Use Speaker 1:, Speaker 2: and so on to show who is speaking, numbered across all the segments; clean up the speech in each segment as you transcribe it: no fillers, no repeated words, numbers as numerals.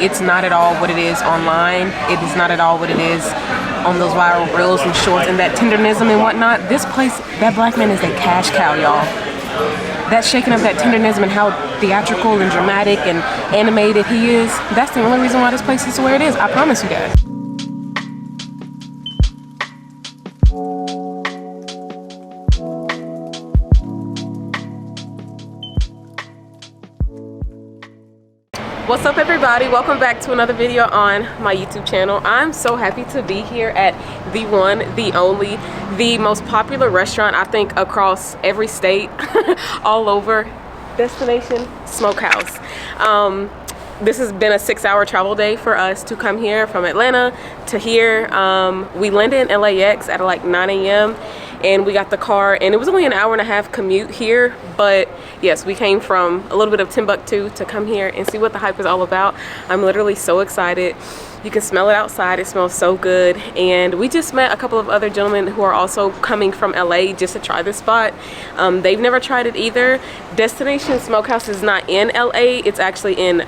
Speaker 1: It's not at all what it is online. It is not at all what it is on those viral reels and shorts and that tendernism and whatnot. This place, that black man is a cash cow, y'all. That shaking of that tendernism and how theatrical and dramatic and animated he is, that's the only reason why this place is where it is. I promise you guys. What's up, everybody? Welcome back to another video on my YouTube channel. I'm so happy to be here at the one, the only, the most popular restaurant I think across every state, all over, destination Smokehouse. This has been a 6-hour travel day for us to come here from Atlanta to here. We landed in LAX at like 9 a.m. and we got the car, and it was only an hour-and-a-half commute here, but yes, we came from a little bit of Timbuktu to come here and see what the hype is all about. I'm literally so excited. You can smell it outside. It smells so good. And we just met a couple of other gentlemen who are also coming from LA just to try this spot. They've never tried it either. Destination Smokehouse is not in LA. It's actually in,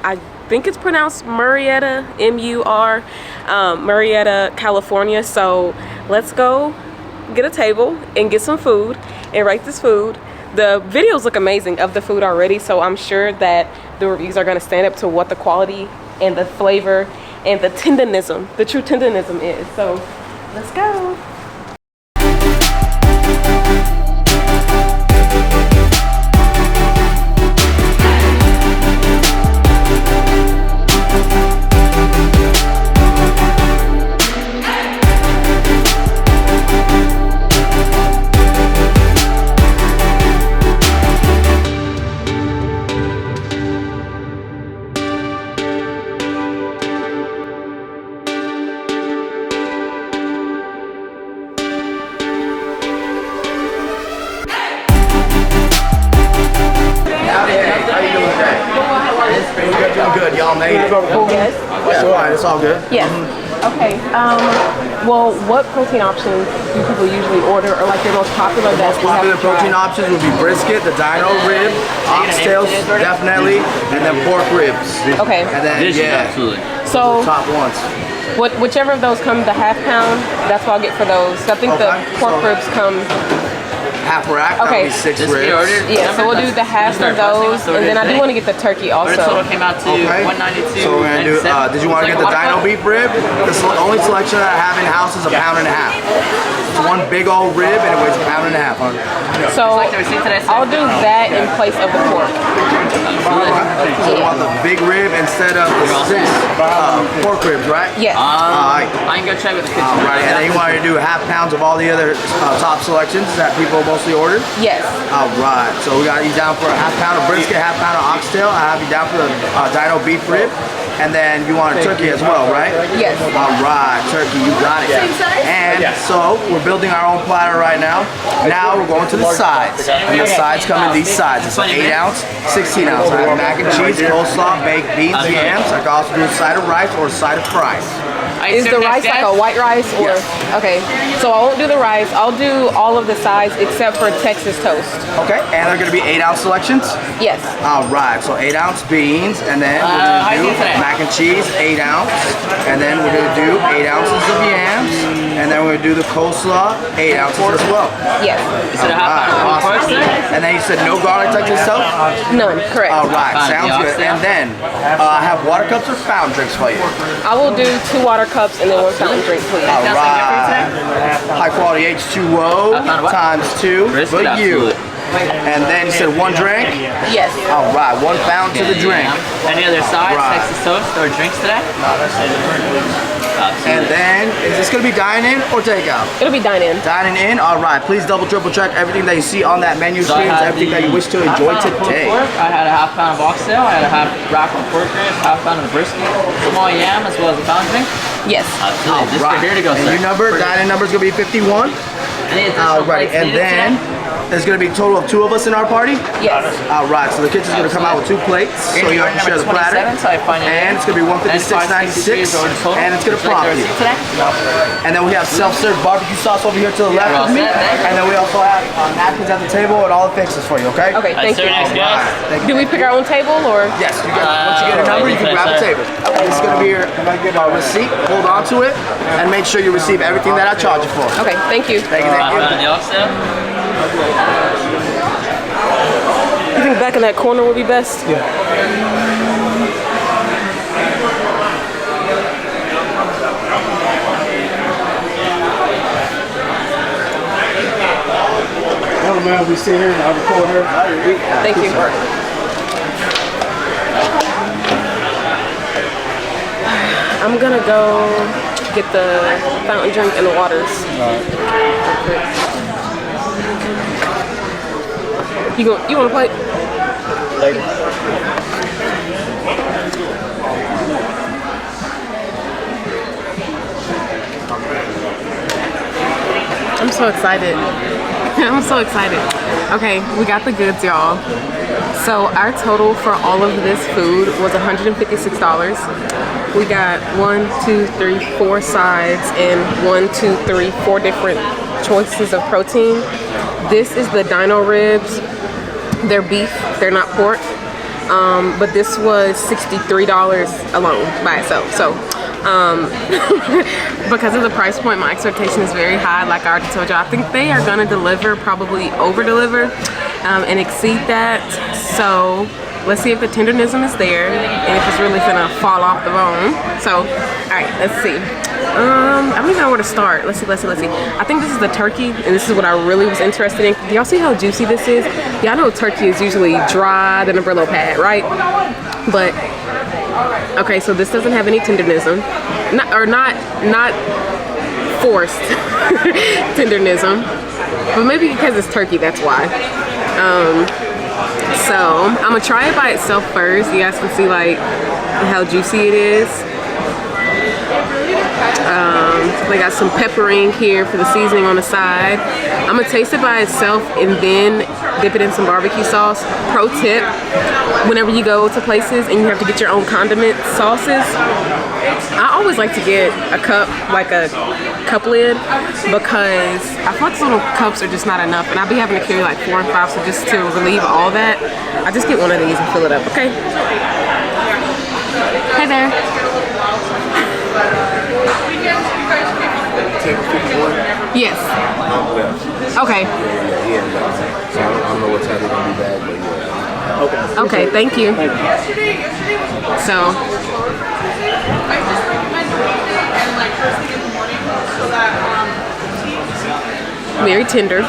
Speaker 1: I think it's pronounced Murrieta, M-U-R, Murrieta, California. So let's go get a table and get some food and rate this food. The videos look amazing of the food already, so I'm sure that the reviews are going to stand up to what the quality and the flavor and the tendernism, the true tendernism is. So let's go.
Speaker 2: Good, y'all made it.
Speaker 1: Yes.
Speaker 2: That's all right, it's all good.
Speaker 1: Yes. Okay. Well, what protein options do people usually order, or like your most popular that
Speaker 2: Most popular protein options would be brisket, the Dino rib, oxtails, definitely, and then pork ribs.
Speaker 1: Okay.
Speaker 2: And then,
Speaker 3: Absolutely.
Speaker 1: So
Speaker 2: top ones.
Speaker 1: whichever of those come, the half pound, that's what I'll get for those. I think the pork ribs come
Speaker 2: half rack,
Speaker 1: okay.
Speaker 2: That would be 6
Speaker 3: This
Speaker 2: ribs.
Speaker 1: Yeah, so we'll do the half of those, and then I do want to get the turkey also.
Speaker 3: Our total came out to $192.
Speaker 2: So we're gonna do. Did you want to get the Dino beef rib? The only selection that I have in house is a pound and a half. It's one big old rib, and it weighs a pound and a half.
Speaker 1: So I'll do that in place of the pork.
Speaker 2: So you want the big rib instead of the 6 pork ribs, right?
Speaker 1: Yes.
Speaker 3: I can go check with the kitchen.
Speaker 2: Right, and then you want to do half pounds of all the other top selections that people mostly ordered?
Speaker 1: Yes.
Speaker 2: All right, so we got you down for a half pound of brisket, half pound of oxtail. I have you down for the Dino beef rib. And then you want a turkey as well, right?
Speaker 1: Yes.
Speaker 2: All right, turkey, you got it. And so we're building our own platter right now. Now we're going to the sides. And the sides come in these sides. It's an 8 ounce, 16 ounce. I have mac and cheese, coleslaw, baked beans, yams. I can also do a side of rice or a side of fries.
Speaker 1: Is the rice like a white rice or?
Speaker 2: Yes.
Speaker 1: Okay, so I won't do the rice. I'll do all of the sides except for Texas toast.
Speaker 2: Okay, and they're gonna be 8 ounce selections?
Speaker 1: Yes.
Speaker 2: All right, so 8 ounce beans, and then we're gonna do mac and cheese, 8 ounce, and then we're gonna do 8 ounces of yams, and then we're gonna do the coleslaw, 8 ounces as well.
Speaker 1: Yes.
Speaker 2: Awesome. And then you said no garlic Texas toast?
Speaker 1: None, correct.
Speaker 2: All right, sounds good. And then I have water cups or fountain drinks for you.
Speaker 1: I will do 2 water cups and then 1 fountain drink, please.
Speaker 2: All right. High quality H2O times 2 for you. And then you said 1 drink?
Speaker 1: Yes.
Speaker 2: All right, 1 fountain to the drink.
Speaker 3: Any other sides, Texas toast, or drinks today?
Speaker 2: And then, is this going to be dine-in or takeout?
Speaker 1: It'll be dine-in.
Speaker 2: Dining in? All right, please double, triple check everything that you see on that menu screen. Is everything that you wish to enjoy today.
Speaker 3: I had a half pound of oxtail, I had a half rack of pork ribs, half pound of brisket, small yam, as well as a fountain drink.
Speaker 1: Yes.
Speaker 3: Absolutely. Just
Speaker 2: Right.
Speaker 3: here to go,
Speaker 2: and
Speaker 3: sir.
Speaker 2: your number, dining number is going to be 51. All right, and then There's gonna be a total of 2 of us in our party?
Speaker 1: Yes.
Speaker 2: Alright, so the kitchen's gonna come out with 2 plates, so you can share the platter. And it's gonna be $156.96, and it's gonna prompt you. And then we have self-serve barbecue sauce over here to the left of me. And then we also have napkins at the table and all the fixes for you, okay?
Speaker 1: Okay, thank you.
Speaker 2: Thank you.
Speaker 1: Do we pick our own table or?
Speaker 2: Yes, once you get a number, you can grab a table. Okay, this is gonna be your receipt. Hold on to it, and make sure you receive everything that I charge you for.
Speaker 1: Okay, thank you.
Speaker 2: Thank you, thank you.
Speaker 1: You think back in that corner would be best?
Speaker 2: Yeah.
Speaker 4: Oh man, we sit here and I record her.
Speaker 1: Thank you. I'm gonna go get the fountain drink and the waters. You want to play? I'm so excited. I'm so excited. Okay, we got the goods, y'all. So our total for all of this food was $156. We got 1, 2, 3, 4 sides and 1, 2, 3, 4 different choices of protein. This is the Dino ribs. They're beef, they're not pork. But this was $63 alone by itself. So because of the price point, my expectation is very high. Like I already told you, I think they are gonna deliver, probably over deliver and exceed that. So let's see if the tenderism is there and if it's really gonna fall off the bone. So, all right, let's see. I don't even know where to start. Let's see. I think this is the turkey, and this is what I really was interested in. Do y'all see how juicy this is? Y'all know turkey is usually dry than a Brillo pad, right? But okay, so this doesn't have any tenderism, not forced tenderism, but maybe because it's turkey, that's why. So I'm gonna try it by itself first. You guys can see like how juicy it is. They got some peppering here for the seasoning on the side. I'm gonna taste it by itself and then dip it in some barbecue sauce. Pro tip, whenever you go to places and you have to get your own condiment sauces, I always like to get a cup, like a cup lid, because I feel like these little cups are just not enough, and I'll be having to carry like 4 and 5, so just to relieve all that, I just get one of these and fill it up, okay? Hey there. Yes. Okay.
Speaker 4: So I don't know what time they're gonna be back, but yeah.
Speaker 1: Okay, thank you. So very tender.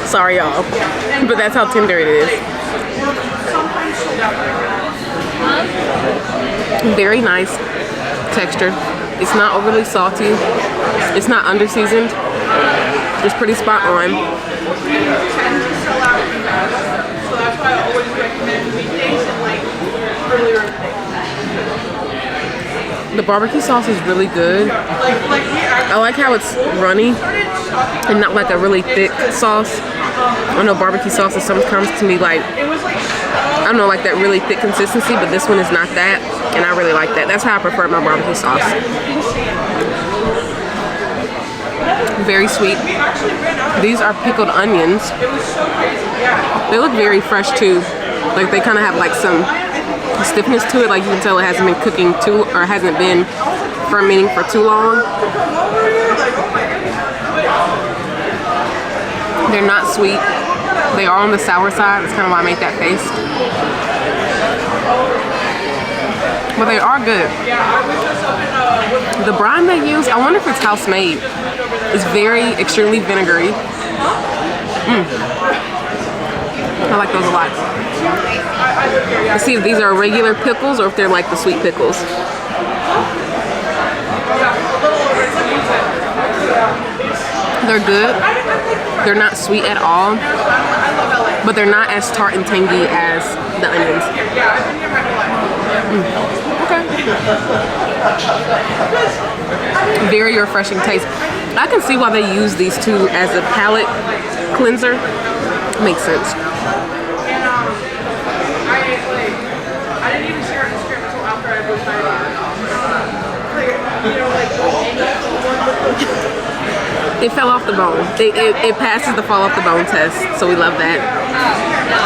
Speaker 1: Sorry y'all, but that's how tender it is. Very nice texture. It's not overly salty. It's not under seasoned. It's pretty spot on. The barbecue sauce is really good. I like how it's runny and not like a really thick sauce. I know barbecue sauces sometimes to me like, I don't know, like that really thick consistency, but this one is not that, and I really like that. That's how I prefer my barbecue sauce. Very sweet. These are pickled onions. They look very fresh too. Like they kind of have like some stiffness to it. Like you can tell it hasn't been cooking too, or hasn't been fermenting for too long. They're not sweet. They are on the sour side. That's kind of why I make that face. But they are good. The brine they use, I wonder if it's house made. It's very extremely vinegary. I like those a lot. Let's see if these are regular pickles or if they're like the sweet pickles. They're good. They're not sweet at all, but they're not as tart and tangy as the onions. Okay. Very refreshing taste. I can see why they use these two as a palate cleanser. Makes sense.
Speaker 5: I didn't even share the script until after I was
Speaker 1: It fell off the bone. It passes the fall off the bone test, so we love that.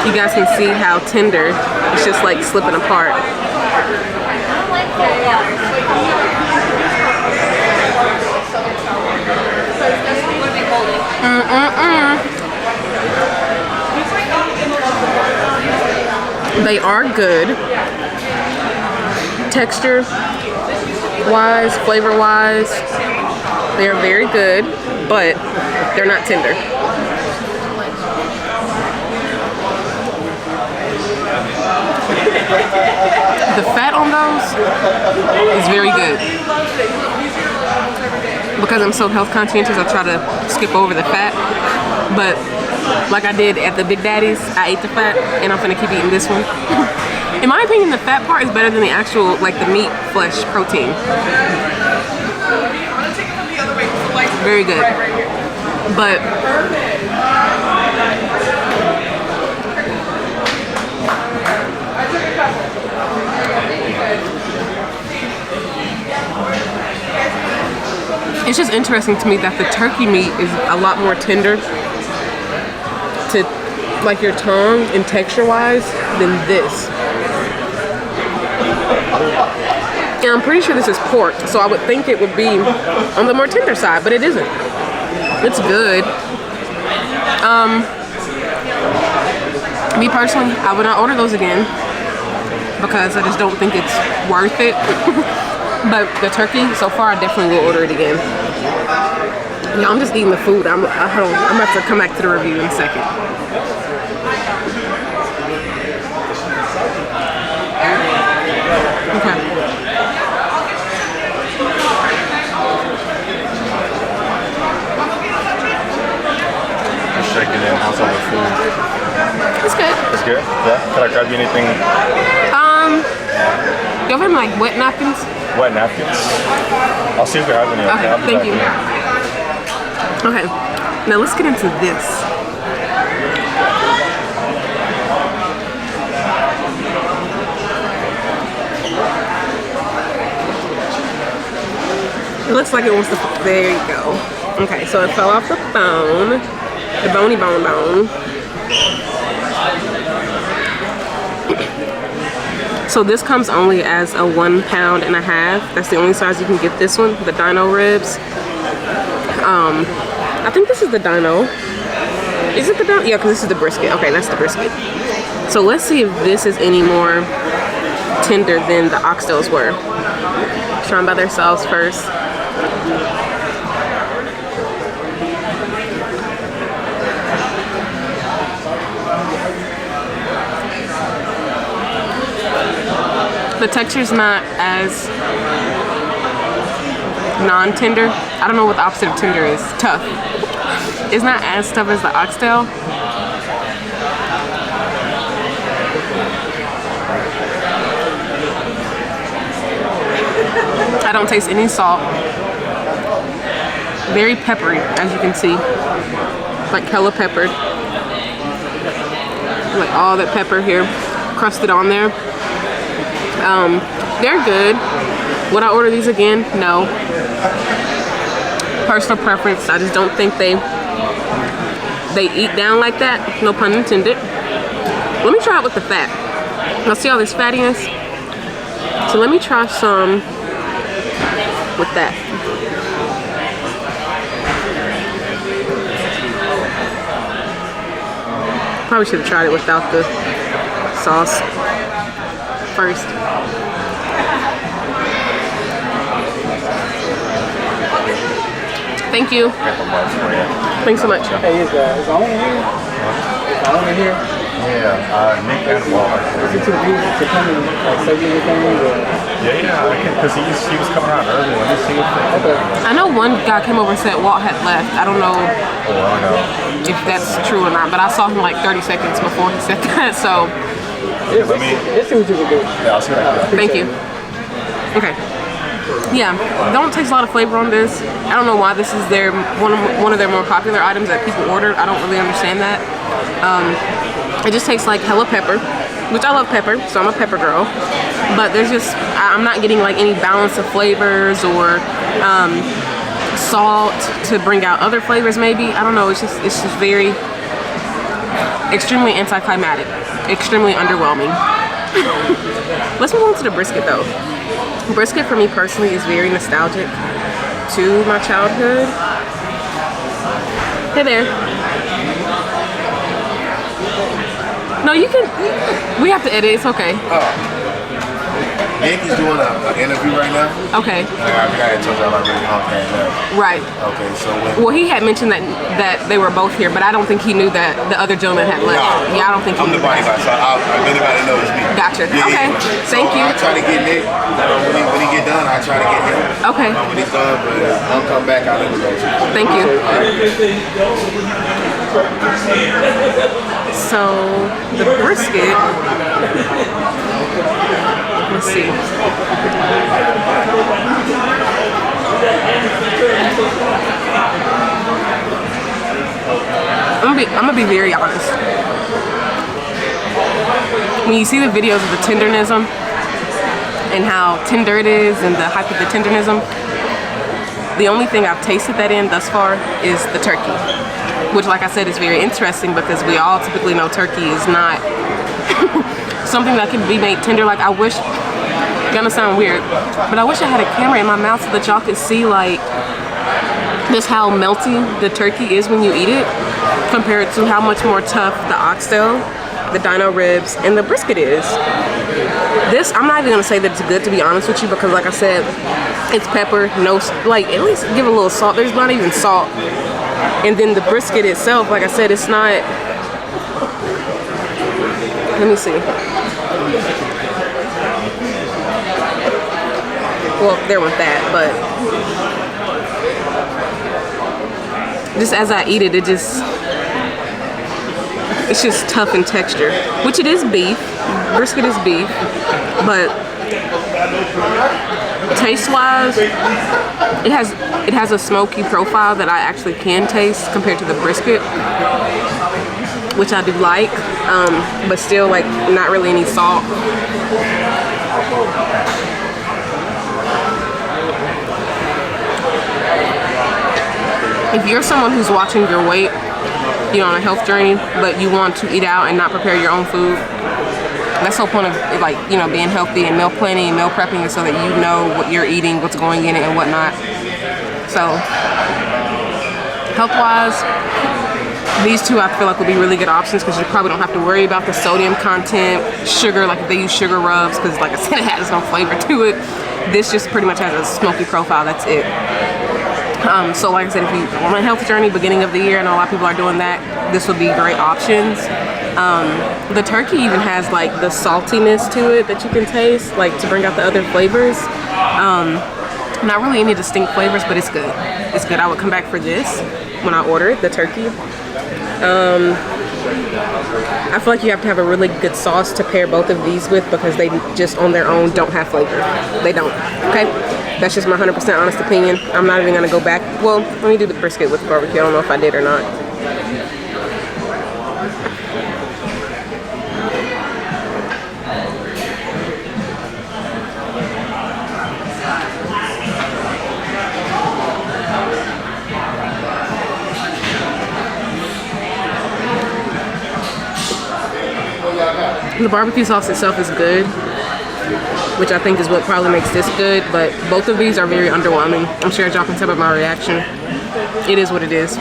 Speaker 1: You guys can see how tender it's just like slipping apart. They are good. Texture wise, flavor wise, they are very good, but they're not tender. The fat on those is very good. Because I'm so health conscientious, I try to skip over the fat. But like I did at the Big Daddy's, I ate the fat, and I'm gonna keep eating this one. In my opinion, the fat part is better than the actual, like the meat, flesh, protein. Very good. But it's just interesting to me that the turkey meat is a lot more tender to like your tongue and texture wise than this. And I'm pretty sure this is pork, so I would think it would be on the more tender side, but it isn't. It's good. Me personally, I would not order those again because I just don't think it's worth it. But the turkey, so far, I definitely will order it again. Yeah, I'm just eating the food. I'm about to come back to the review in a second. Okay.
Speaker 6: Just checking in. How's all the food?
Speaker 1: It's good.
Speaker 6: It's good? Yeah? Can I grab you anything?
Speaker 1: You have like wet napkins?
Speaker 6: Wet napkins? I'll see if we have any.
Speaker 1: Okay,
Speaker 6: I'll be
Speaker 1: thank
Speaker 6: back
Speaker 1: you.
Speaker 6: here.
Speaker 1: Okay, now let's get into this. It looks like it wants to, there you go. Okay, so it fell off the bone, the bony bone. So this comes only as a 1.5 pounds. That's the only size you can get this one, the Dino ribs. I think this is the Dino. Is it the Dino? Yeah, because this is the brisket. Okay, that's the brisket. So let's see if this is any more tender than the oxtails were. Try them by themselves first. The texture's not as non-tender. I don't know what the opposite of tender is. Tough. It's not as tough as the oxtail. I don't taste any salt. Very peppery, as you can see. Like hella peppered. Like all that pepper here crusted on there. They're good. Would I order these again? No. Personal preference. I just don't think they eat down like that. No pun intended. Let me try it with the fat. Now see all this fattiness? So let me try some with that. Probably should have tried it without the sauce first. Thank you. Thanks so much.
Speaker 7: Hey, is the owner here? Is the owner here?
Speaker 6: Yeah, Nick and Walt.
Speaker 7: Is it too big to come and like say anything?
Speaker 6: Yeah, because he was coming around early. Let me see if
Speaker 7: Okay.
Speaker 1: I know one guy came over and said Walt had left. I don't know if that's true or not, but I saw him like 30 seconds before he said that, so.
Speaker 6: Let me
Speaker 7: Let's see what you can do.
Speaker 6: Yeah, I'll see what I can do.
Speaker 1: Thank you. Okay. Yeah, don't taste a lot of flavor on this. I don't know why this is their one of their more popular items that people order. I don't really understand that. It just tastes like hella pepper, which I love pepper, so I'm a pepper girl. But there's just, I'm not getting like any balance of flavors or salt to bring out other flavors maybe. I don't know, it's just very extremely anticlimactic, extremely underwhelming. Let's move on to the brisket though. Brisket for me personally is very nostalgic to my childhood. Hey there. No, you can, we have to edit, it's okay.
Speaker 4: Nick is doing an interview right now.
Speaker 1: Okay.
Speaker 4: I told y'all I really hungry now.
Speaker 1: Right.
Speaker 4: Okay, so
Speaker 1: well, he had mentioned that they were both here, but I don't think he knew that the other gentleman had left.
Speaker 4: No,
Speaker 1: yeah, I don't think he
Speaker 4: I'm
Speaker 1: knew
Speaker 4: the bodyguard, so anybody knows me.
Speaker 1: Gotcha.
Speaker 4: Yeah,
Speaker 1: okay.
Speaker 4: Yeah.
Speaker 1: Thank you.
Speaker 4: I try to get Nick. When he get done, I try to get him.
Speaker 1: Okay.
Speaker 4: When he's done, but I'll come back. I'll let him go.
Speaker 1: Thank you. So the brisket. Let's see. I'm gonna be very honest. When you see the videos of the tendernism and how tender it is and the hype of the tendernism, the only thing I've tasted that in thus far is the turkey, which, like I said, is very interesting because we all typically know turkey is not something that can be made tender. Like, I wish, gonna sound weird, but I wish I had a camera in my mouth so that y'all could see like just how melty the turkey is when you eat it compared to how much more tough the oxtail, the dino ribs, and the brisket is. This, I'm not even gonna say that it's good, to be honest with you, because like I said, it's pepper, no, like at least give a little salt. There's not even salt. And then the brisket itself, like I said, it's not, let me see. Well, there went that, but just as I eat it, it's just tough in texture, which it is beef. Brisket is beef, but taste-wise, it has a smoky profile that I actually can taste compared to the brisket, which I do like, but still like not really any salt. If you're someone who's watching your weight, you're on a health journey, but you want to eat out and not prepare your own food, that's the whole point of, like, you know, being healthy and meal planning and meal prepping, is so that you know what you're eating, what's going in it, and whatnot. So, health-wise, these two I feel like would be really good options because you probably don't have to worry about the sodium content, sugar, like if they use sugar rubs, because like I said, it has no flavor to it. This just pretty much has a smoky profile, that's it. So like I said, if you want a health journey, beginning of the year, and a lot of people are doing that, this would be great options. The turkey even has like the saltiness to it that you can taste, like to bring out the other flavors. Not really any distinct flavors, but it's good. It's good. I would come back for this when I order it, the turkey. I feel like you have to have a really good sauce to pair both of these with, because they just on their own don't have flavor. They don't. Okay? That's just my 100% honest opinion. I'm not even gonna go back. Well, let me do the brisket with barbecue. I don't know if I did or not. The barbecue sauce itself is good, which I think is what probably makes this good, but both of these are very underwhelming. I'm sure y'all can tell by my reaction. It is what it is.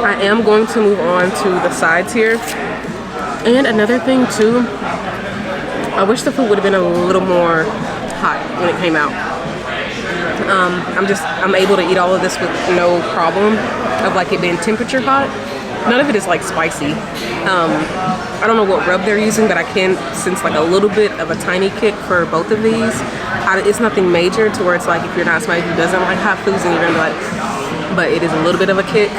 Speaker 1: I am going to move on to the sides here. And another thing too, I wish the food would have been a little more hot when it came out. I'm able to eat all of this with no problem of like it being temperature hot. None of it is like spicy. I don't know what rub they're using, but I can sense like a little bit of a tiny kick for both of these. It's nothing major to where it's like if you're not somebody who doesn't like hot foods and you're gonna be like, but it is a little bit of a kick.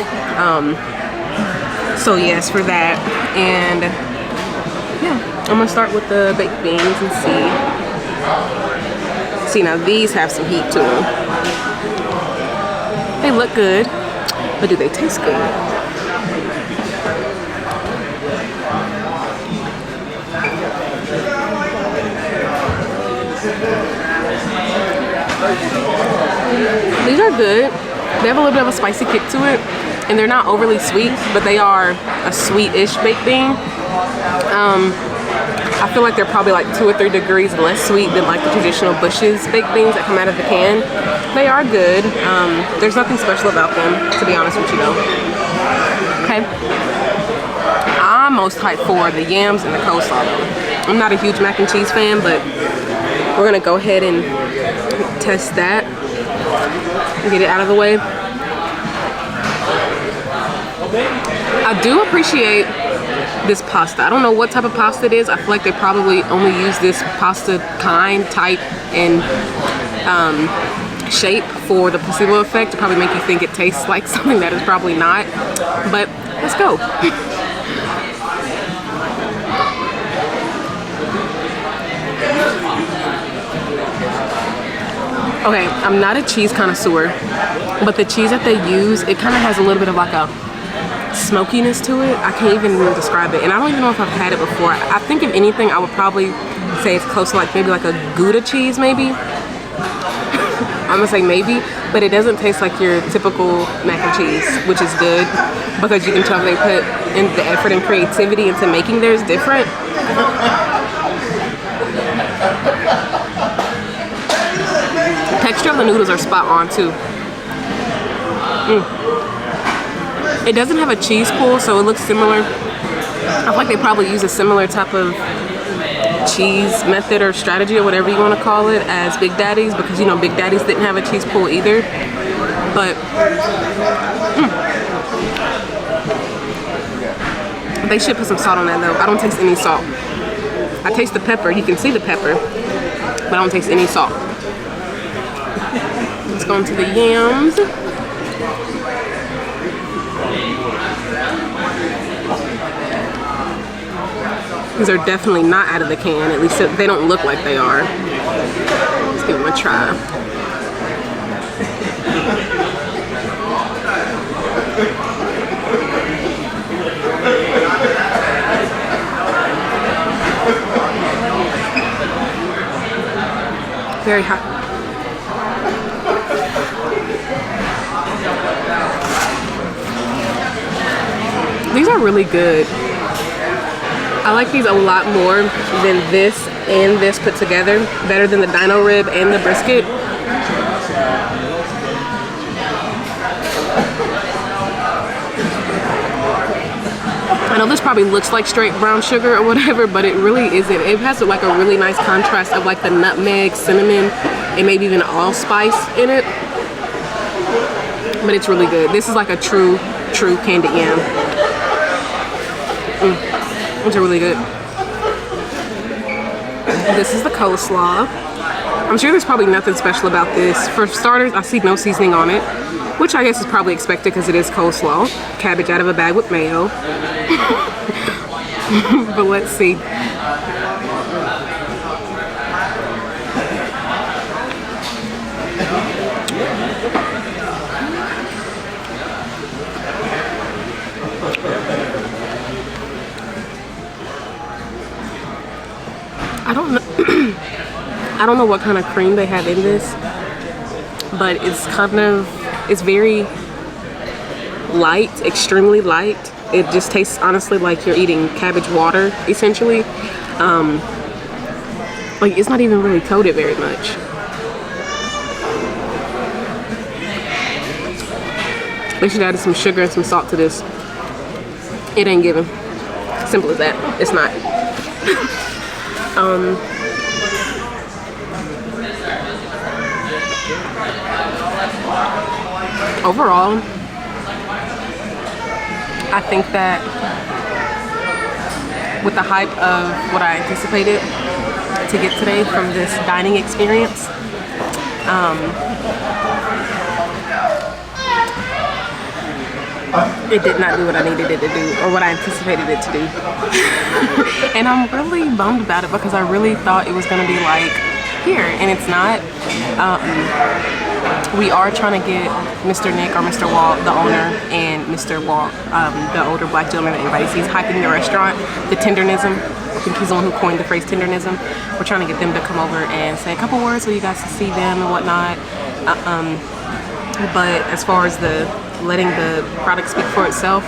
Speaker 1: So yes, for that. And yeah, I'm gonna start with the baked beans and see. See, now these have some heat to them. They look good, but do they taste good? These are good. They have a little bit of a spicy kick to it, and they're not overly sweet, but they are a sweet-ish baked bean. I feel like they're probably like 2 or 3 degrees less sweet than like the traditional Bush's baked beans that come out of the can. They are good. There's nothing special about them, to be honest with you though. Okay. I'm most hyped for the yams and the coleslaw though. I'm not a huge mac and cheese fan, but we're gonna go ahead and test that and get it out of the way. I do appreciate this pasta. I don't know what type of pasta it is. I feel like they probably only use this pasta type, and shape for the placebo effect to probably make you think it tastes like something that is probably not. But let's go. Okay, I'm not a cheese connoisseur, but the cheese that they use, it kind of has a little bit of like a smokiness to it. I can't even describe it, and I don't even know if I've had it before. I think if anything, I would probably say it's close to like maybe like a Gouda cheese, maybe. I'm gonna say maybe, but it doesn't taste like your typical mac and cheese, which is good because you can tell they put in the effort and creativity into making theirs different. The texture of the noodles are spot on too. It doesn't have a cheese pool, so it looks similar. I feel like they probably use a similar type of cheese method or strategy or whatever you want to call it as Big Daddy's, because you know Big Daddy's didn't have a cheese pool either. But they should put some salt on that though. I don't taste any salt. I taste the pepper. You can see the pepper, but I don't taste any salt. Let's go into the yams. These are definitely not out of the can. At least they don't look like they are. Let's give them a try. Very hot. These are really good. I like these a lot more than this and this put together. Better than the Dino rib and the brisket. I know this probably looks like straight brown sugar or whatever, but it really isn't. It has like a really nice contrast of like the nutmeg, cinnamon, and maybe even allspice in it. But it's really good. This is like a true candied yam. These are really good. This is the coleslaw. I'm sure there's probably nothing special about this. For starters, I see no seasoning on it, which I guess is probably expected because it is coleslaw. Cabbage out of a bag with mayo. But let's see. I don't know what kind of cream they have in this, but it's very light, extremely light. It just tastes honestly like you're eating cabbage water, essentially. Like it's not even really coated very much. They should add some sugar and some salt to this. It ain't given. Simple as that. It's not. Overall, I think that with the hype of what I anticipated to get today from this dining experience, it did not do what I needed it to do or what I anticipated it to do. And I'm really bummed about it because I really thought it was going to be like here, and it's not. We are trying to get Mr. Nick or Mr. Walt, the owner, and Mr. Walt, the older black gentleman that everybody sees hyping the restaurant, the tendernism. I think he's the one who coined the phrase tendernism. We're trying to get them to come over and say a couple words so you guys can see them and whatnot. But as far as the letting the product speak for itself,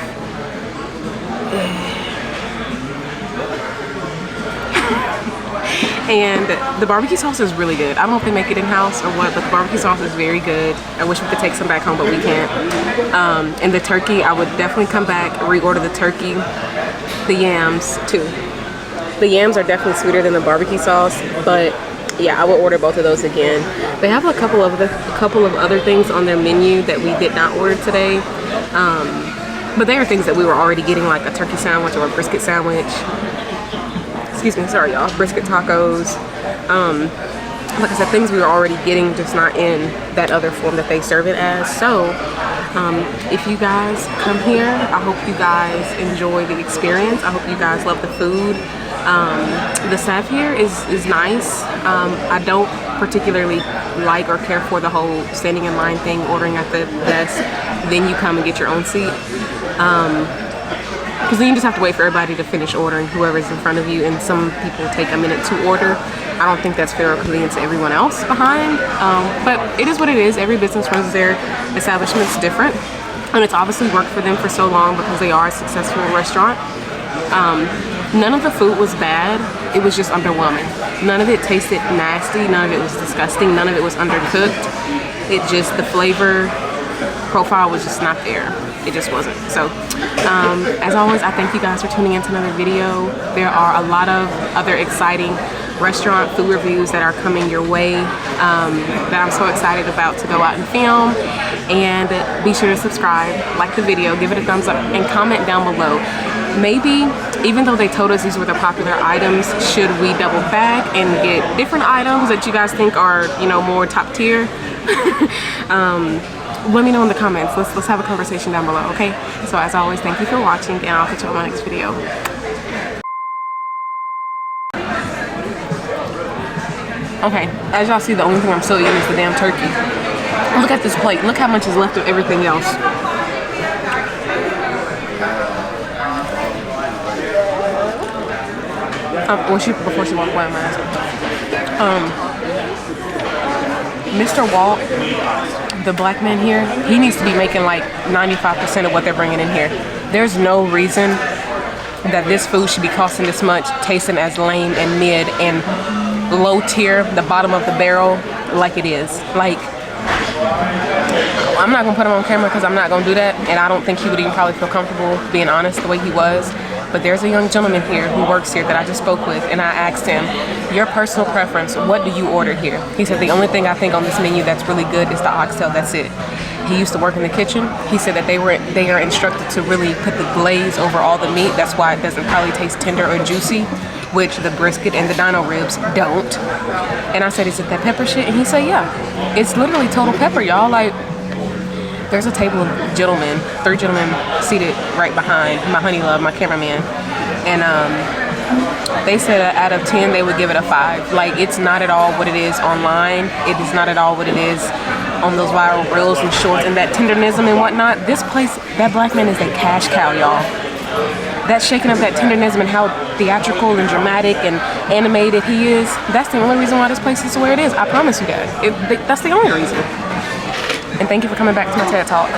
Speaker 1: and the barbecue sauce is really good. I don't know if they make it in-house or what, but the barbecue sauce is very good. I wish we could take some back home, but we can't. And the turkey, I would definitely come back, reorder the turkey, the yams too. The yams are definitely sweeter than the barbecue sauce, but yeah, I would order both of those again. They have a couple of other things on their menu that we did not order today. But they are things that we were already getting, like a turkey sandwich or a brisket sandwich. Excuse me, sorry y'all, brisket tacos. Like I said, things we were already getting, just not in that other form that they serve it as. So, if you guys come here, I hope you guys enjoy the experience. I hope you guys love the food. The staff here is nice. I don't particularly like or care for the whole standing in line thing, ordering at the desk, then you come and get your own seat. Because then you just have to wait for everybody to finish ordering, whoever's in front of you, and some people take a minute to order. I don't think that's fair or convenient to everyone else behind, but it is what it is. Every business runs their establishments different, and it's obviously worked for them for so long because they are a successful restaurant. None of the food was bad, it was just underwhelming. None of it tasted nasty, none of it was disgusting, none of it was undercooked. It just, the flavor profile was just not there. It just wasn't. So as always, I thank you guys for tuning into another video. There are a lot of other exciting restaurant food reviews that are coming your way that I'm so excited about to go out and film. And be sure to subscribe, like the video, give it a thumbs up, and comment down below. Maybe, even though they told us these were the popular items, should we double back and get different items that you guys think are, you know, more top tier? Let me know in the comments. Let's have a conversation down below, okay? So as always, thank you for watching, and I'll catch you on my next video. Okay, as y'all see, the only thing I'm still eating is the damn turkey. Look at this plate. Look how much is left of everything else. Before she walked away, I'm asking. Mr. Walt, the black man here, he needs to be making like 95% of what they're bringing in here. There's no reason that this food should be costing this much, tasting as lame and mid and low tier, the bottom of the barrel, like it is. Like, I'm not gonna put him on camera because I'm not gonna do that, and I don't think he would even probably feel comfortable being honest the way he was. But there's a young gentleman here who works here that I just spoke with, and I asked him, your personal preference, what do you order here? He said, the only thing I think on this menu that's really good is the oxtail, that's it. He used to work in the kitchen. He said that they are instructed to really put the glaze over all the meat. That's why it doesn't probably taste tender or juicy, which the brisket and the Dino ribs don't. And I said, is it that pepper shit? And he said, yeah. It's literally total pepper, y'all. Like, there's a table of gentlemen, 3 gentlemen seated right behind my honey love, my cameraman. And they said out of 10, they would give it a 5. Like, it's not at all what it is online. It is not at all what it is on those viral reels and shorts and that tendernism and whatnot. This place, that black man is a cash cow, y'all. That shaking of that tendernism and how theatrical and dramatic and animated he is, that's the only reason why this place is where it is. I promise you guys. That's the only reason. And thank you for coming back to my TED Talk.